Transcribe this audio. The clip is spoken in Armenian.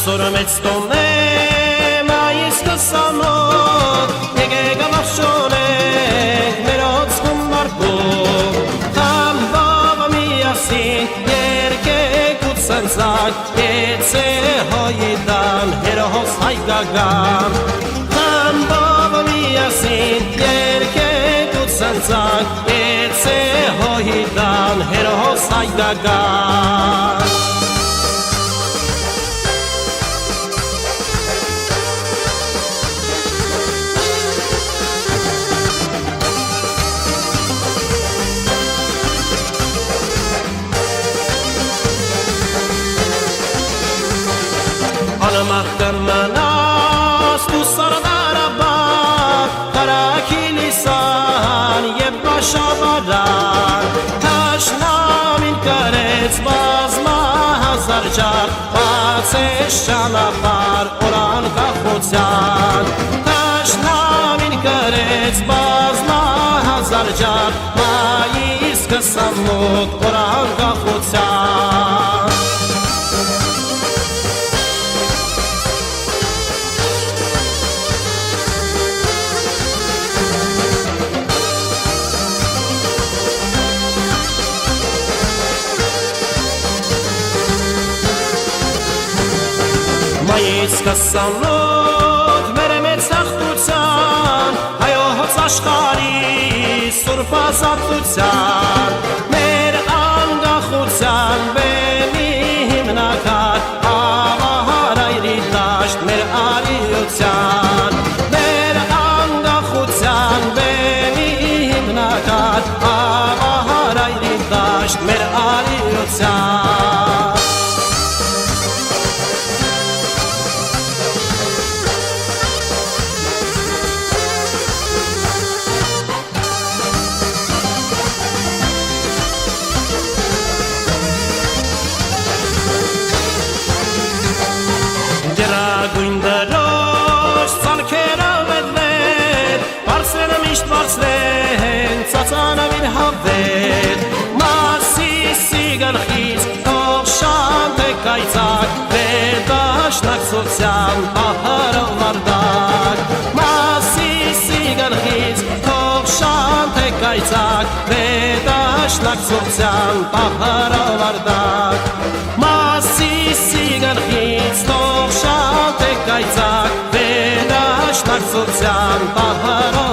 այսօր մեծ տոն է մայիս 28 եկեք ավաշոնենք մեր օծքում բարկում Թամբով միասին երկեք ու ծնծակ Եծե հոյիդան հերոս հայկական Թամբով միասին երկեք ու ծնծակ Եծե հոյիդան հերոս հայկական Անամախտան մանաս դու սարդարաբար Կարակիլիսան և բաշավարան Թաշնամին կարեց բազմա հազար ճար Բացես ճանապար օրան կախոցյան Թաշնամին կարեց բազմա հազար ճար Մայիս 28 օրան կախոցյան Մայիս 28 մեր մեծ հաղթության հայոց աշխարհի սուրբ ազատության մեր անկախության բեմի հիմնական ավահարայրի դաշտ մեր արիության մեր անկախության բեմի հիմնական ավահարայրի դաշտ մեր արիության Գույն դրոշ ծանքերով էդներ Բարսրենը միշտ բարսրեն ծածանավին հավեր Մասիսի գլխից թող շանթեք այծակ Վերդաշնակցության պահարով վարդակ Մասիսի գլխից թող շանթեք այծակ Վերդաշնակցության պահարով վարդակ Մասիսի գլխից թող շանթեք այծակ Վերդաշնակցության պահարով